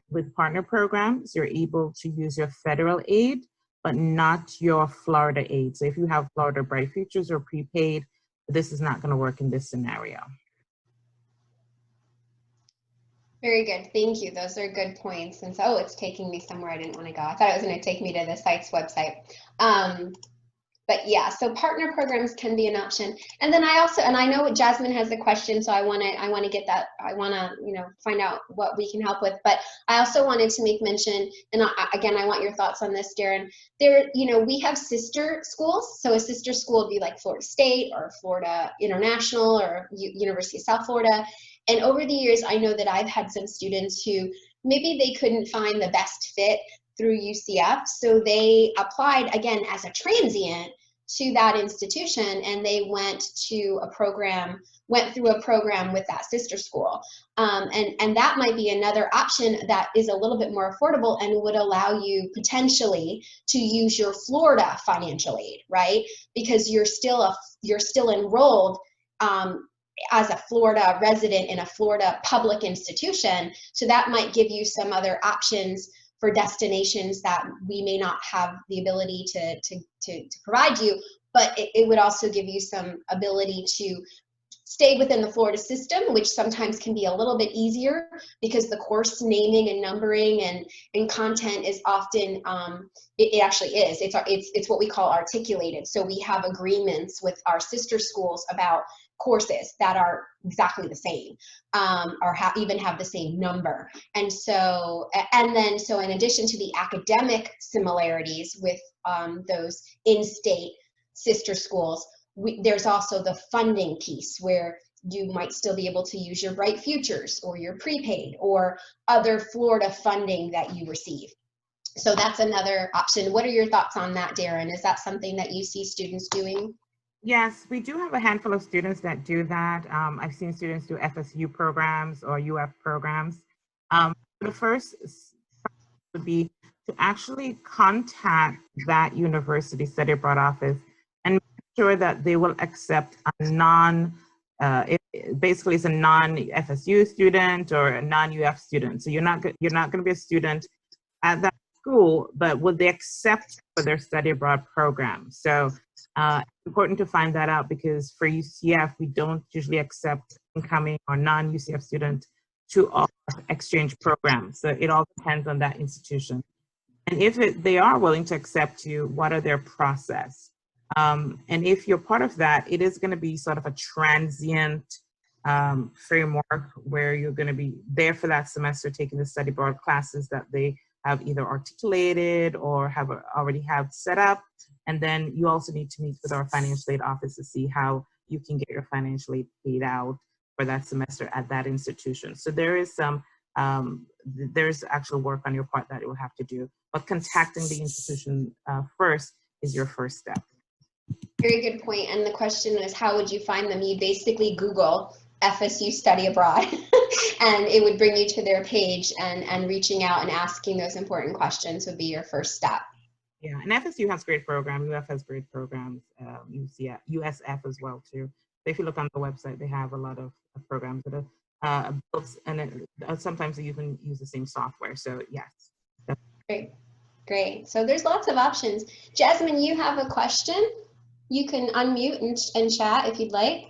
Speaker 2: With partner programs, you're able to use your federal aid, but not your Florida aid. So if you have Florida Bright Futures or prepaid, this is not going to work in this scenario.
Speaker 1: Very good. Thank you. Those are good points. And so, oh, it's taking me somewhere I didn't want to go. I thought it was going to take me to the site's website. But yeah, so partner programs can be an option. And then I know Jasmine has a question, so I want to get that. I want to, find out what we can help with. But I also wanted to make mention, and again, I want your thoughts on this, Darren. We have sister schools. So a sister school would be like Florida State or Florida International or University of South Florida. And over the years, I know that I've had some students who maybe they couldn't find the best fit through UCF, so they applied again as a transient to that institution, and they went through a program with that sister school, and that might be another option that is a little bit more affordable and would allow you potentially to use your Florida financial aid, right? Because you're still enrolled as a Florida resident in a Florida public institution, so that might give you some other options for destinations that we may not have the ability to provide you, but it would also give you some ability to stay within the Florida system, which sometimes can be a little bit easier because the course naming and numbering and content is often, it actually is, it's what we call articulated. So we have agreements with our sister schools about courses that are exactly the same, or even have the same number. And so in addition to the academic similarities with those in-state sister schools, there's also the funding piece where you might still be able to use your Bright Futures or your prepaid or other Florida funding that you receive. So that's another option. What are your thoughts on that, Darren? Is that something that you see students doing?
Speaker 2: Yes, we do have a handful of students that do that. I've seen students do FSU programs or UF programs. The first would be to actually contact that university study abroad office and make sure that they will accept a basically it's a non-FSU student or a non-UF student. So you're not going to be a student at that school, but would they accept for their study abroad program? So important to find that out, because for UCF, we don't usually accept incoming or non-UCF students to our exchange programs. So it all depends on that institution. And if they are willing to accept you, what are their process? And if you're part of that, it is going to be sort of a transient framework where you're going to be there for that semester, taking the study abroad classes that they have either articulated or already have set up. And then you also need to meet with our financial aid office to see how you can get your financial aid paid out for that semester at that institution. So there is there's actual work on your part that you will have to do, but contacting the institution first is your first step.
Speaker 1: Very good point. And the question is, how would you find them? You basically Google FSU study abroad and it would bring you to their page, and reaching out and asking those important questions would be your first step.
Speaker 2: Yeah, and FSU has great programs, UF has great programs, USF as well too. So if you look on the website, they have a lot of programs that are built, and sometimes they even use the same software. So yes.
Speaker 1: Great. So there's lots of options. Jasmine, you have a question? You can unmute and chat if you'd like.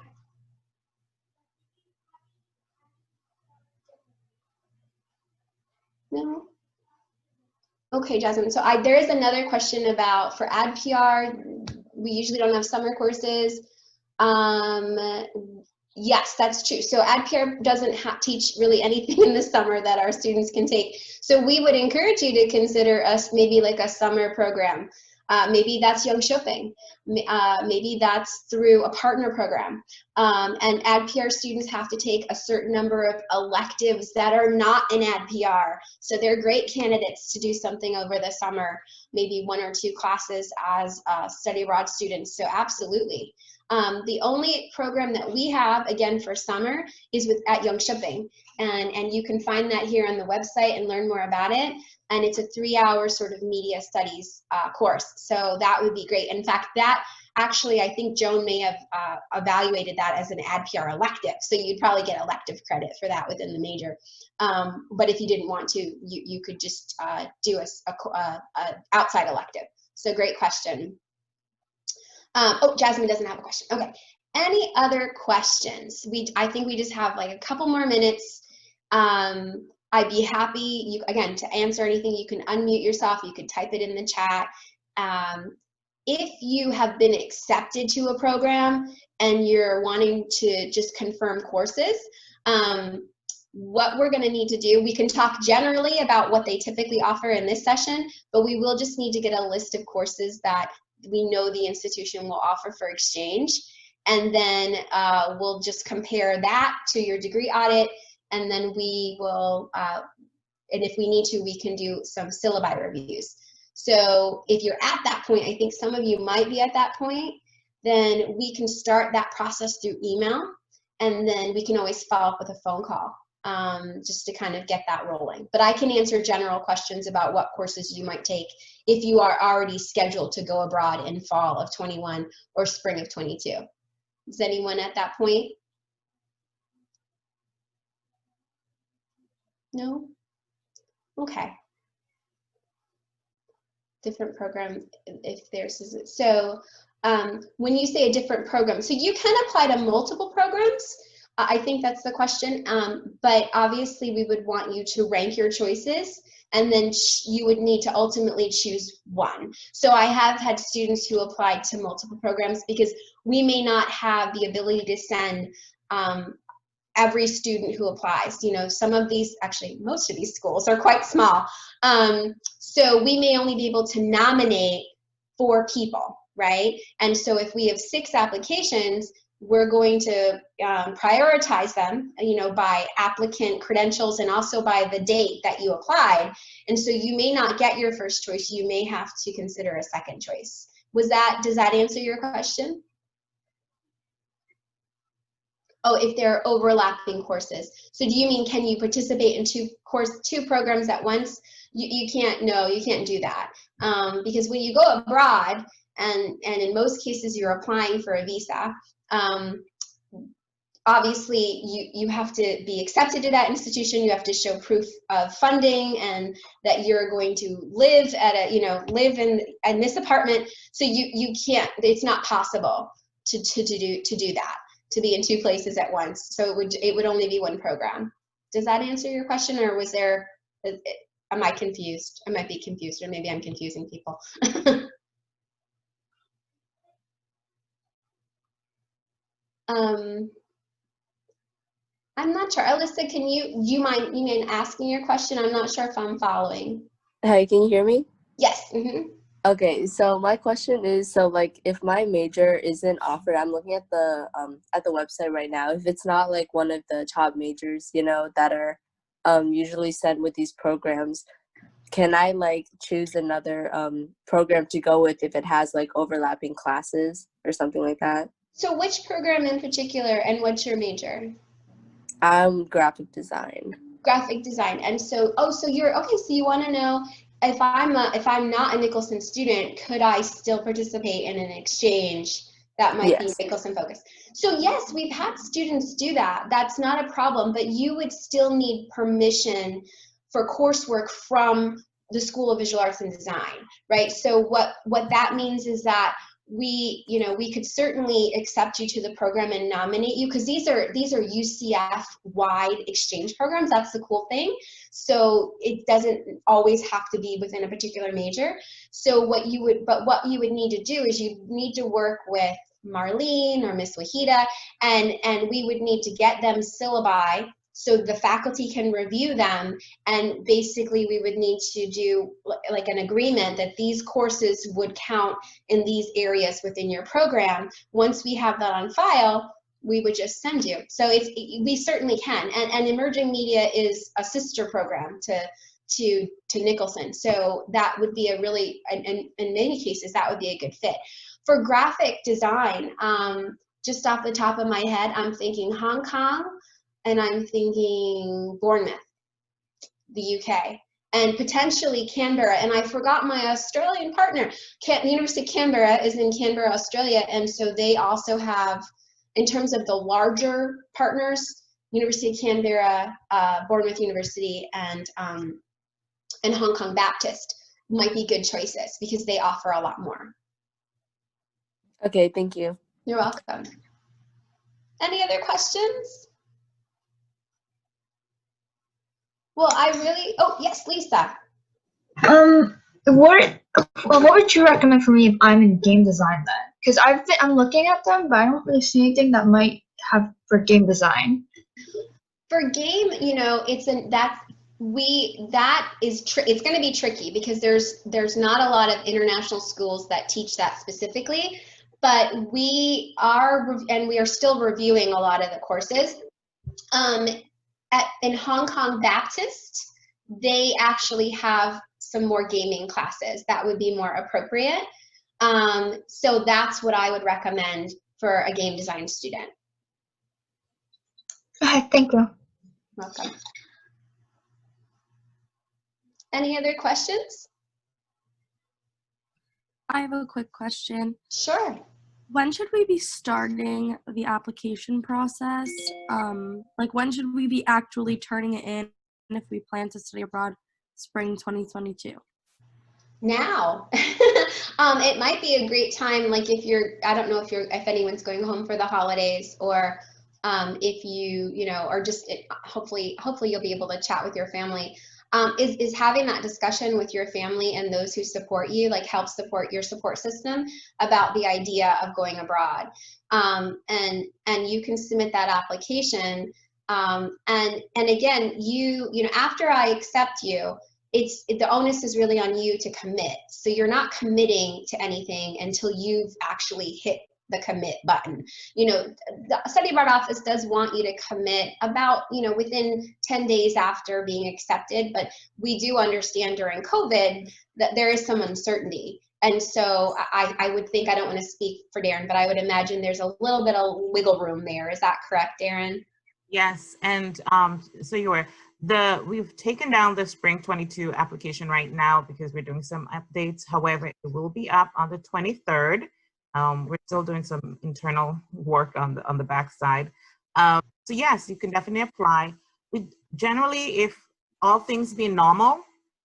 Speaker 1: No? Okay, Jasmine. So there is another question about for AdPR, we usually don't have summer courses. Um, yes, that's true. So AdPR doesn't teach really anything in the summer that our students can take. So we would encourage you to consider us maybe like a summer program. Maybe that's Young Shopping. Maybe that's through a partner program. And AdPR students have to take a certain number of electives that are not in AdPR. So they're great candidates to do something over the summer, maybe 1 or 2 classes as study abroad students. So absolutely. The only program that we have, again, for summer is at Young Shipping. And you can find that here on the website and learn more about it. And it's a 3-hour sort of media studies course. So that would be great. In fact, that actually, I think Joan may have evaluated that as an AdPR elective. So you'd probably get elective credit for that within the major. But if you didn't want to, you could just do a outside elective. So great question. Oh, Jasmine doesn't have a question. Okay. Any other questions? I think we just have like a couple more minutes. I'd be happy, again, to answer anything. You can unmute yourself. You could type it in the chat. If you have been accepted to a program and you're wanting to just confirm courses, what we're going to need to do, we can talk generally about what they typically offer in this session, but we will just need to get a list of courses that we know the institution will offer for exchange. And then we'll just compare that to your degree audit. And then we will, and if we need to, we can do some syllabi reviews. So if you're at that point, I think some of you might be at that point, then we can start that process through email. And then we can always follow up with a phone call just to kind of get that rolling. But I can answer general questions about what courses you might take if you are already scheduled to go abroad in fall of 21 or spring of 22. Is anyone at that point? No? Okay. Different program, if theirs isn't. So when you say a different program, so you can apply to multiple programs. I think that's the question. But obviously we would want you to rank your choices, and then you would need to ultimately choose one. So I have had students who applied to multiple programs because we may not have the ability to send every student who applies. You know, some of these, actually most of these schools are quite small. So we may only be able to nominate 4 people, right? And so if we have 6 applications, we're going to prioritize them, you know, by applicant credentials and also by the date that you applied. And so you may not get your first choice. You may have to consider a second choice. Does that answer your question? Oh, if there are overlapping courses. So do you mean, can you participate in 2 programs at once? You can't, no, you can't do that. Because when you go abroad, and in most cases you're applying for a visa, obviously you have to be accepted to that institution. You have to show proof of funding and that you're going to live at a, you know, live in this apartment. So you can't, it's not possible to do that, to be in 2 places at once. So it would only be 1 program. Does that answer your question, or was there, am I confused? I might be confused, or maybe I'm confusing people. I'm not sure. Alyssa, you mind asking your question? I'm not sure if I'm following.
Speaker 3: Hi, can you hear me?
Speaker 1: Yes. Mm-hmm.
Speaker 3: Okay, so my question is, so like if my major isn't offered, I'm looking at the website right now. If it's not like one of the top majors, you know, that are usually sent with these programs, can I like choose another program to go with if it has like overlapping classes or something like that?
Speaker 1: So which program in particular, and what's your major?
Speaker 3: Graphic design.
Speaker 1: Graphic design. And so, so you're, okay, so you want to know if I'm not a Nicholson student, could I still participate in an exchange that might be Nicholson focused? So yes, we've had students do that. That's not a problem, but you would still need permission for coursework from the School of Visual Arts and Design, right? So what that means is that we could certainly accept you to the program and nominate you, because these are UCF wide exchange programs. That's the cool thing. So it doesn't always have to be within a particular major. So what you would need to do is you need to work with Marlene or Miss Wahida, and we would need to get them syllabi so the faculty can review them, and basically we would need to do like an agreement that these courses would count in these areas within your program. Once we have that on file, we would just send you. So we certainly can, and emerging media is a sister program to Nicholson, so that would be a really, in many cases, that would be a good fit. For graphic design, just off the top of my head, I'm thinking Hong Kong, and I'm thinking Bournemouth, the UK, and potentially Canberra. And I forgot my Australian partner. University of Canberra is in Canberra, Australia, and so they also have, in terms of the larger partners, University of Canberra, Bournemouth University, and Hong Kong Baptist might be good choices because they offer a lot more.
Speaker 3: Okay, thank you.
Speaker 1: You're welcome. Any other questions? Well, oh yes, Lisa.
Speaker 4: What would you recommend for me if I'm in game design then? Because I'm looking at them, but I don't really see anything that might have for game design.
Speaker 1: For game, it's going to be tricky because there's not a lot of international schools that teach that specifically, but we are still reviewing a lot of the courses. In Hong Kong Baptist, they actually have some more gaming classes that would be more appropriate. So that's what I would recommend for a game design student.
Speaker 4: Okay, thank you.
Speaker 1: Welcome. Any other questions?
Speaker 5: I have a quick question.
Speaker 1: Sure.
Speaker 5: When should we be starting the application process? Like when should we be actually turning it in if we plan to study abroad spring 2022?
Speaker 1: Now. It might be a great time, like I don't know if anyone's going home for the holidays, or if or just hopefully you'll be able to chat with your family. Is having that discussion with your family and those who support you, like help support your support system about the idea of going abroad. And you can submit that application. And again, after I accept you, the onus is really on you to commit. So you're not committing to anything until you've actually hit the commit button. The study abroad office does want you to commit about, within 10 days after being accepted, but we do understand during COVID that there is some uncertainty. And so I would think, I don't want to speak for Darren, but I would imagine there's a little bit of wiggle room there. Is that correct, Darren?
Speaker 2: Yes, and so we've taken down the spring 22 application right now because we're doing some updates. However, it will be up on the 23rd. We're still doing some internal work on the back side. So yes, you can definitely apply. Generally, if all things being normal,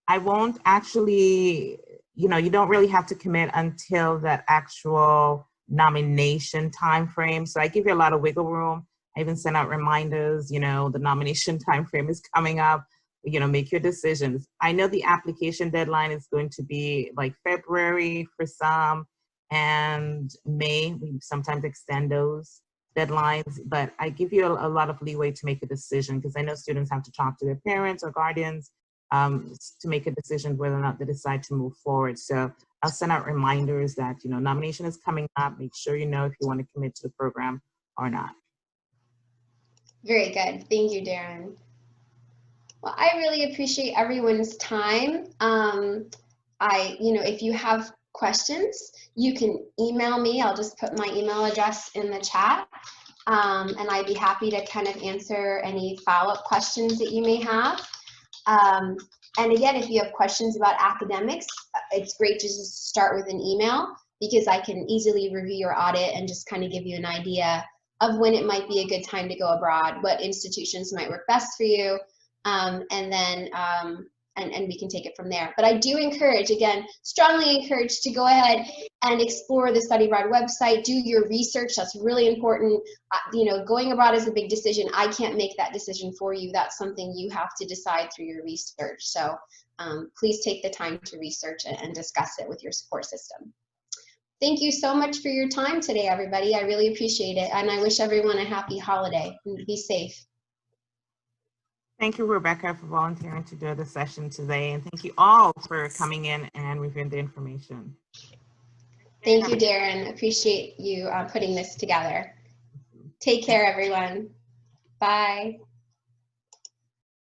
Speaker 2: I won't actually, you don't really have to commit until that actual nomination time frame. So I give you a lot of wiggle room. I even send out reminders, the nomination time frame is coming up, make your decisions. I know the application deadline is going to be like February for some, and May. We sometimes extend those deadlines, but I give you a lot of leeway to make a decision, because I know students have to talk to their parents or guardians to make a decision whether or not they decide to move forward. So I'll send out reminders that, nomination is coming up. Make sure you know if you want to commit to the program or not.
Speaker 1: Very good. Thank you, Darren. Well, I really appreciate everyone's time. If you have questions, you can email me. I'll just put my email address in the chat, and I'd be happy to kind of answer any follow-up questions that you may have. And again, if you have questions about academics, it's great to just start with an email, because I can easily review your audit and just kind of give you an idea of when it might be a good time to go abroad, what institutions might work best for you, and then and we can take it from there. But I do encourage, again, strongly encourage to go ahead and explore the Study Abroad website, do your research. That's really important. You know, going abroad is a big decision. I can't make that decision for you. That's something you have to decide through your research. So please take the time to research it and discuss it with your support system. Thank you so much for your time today, everybody. I really appreciate it. And I wish everyone a happy holiday. Be safe.
Speaker 2: Thank you, Rebecca, for volunteering to do the session today. And thank you all for coming in and reviewing the information.
Speaker 1: Thank you, Darren. Appreciate you putting this together. Take care, everyone. Bye.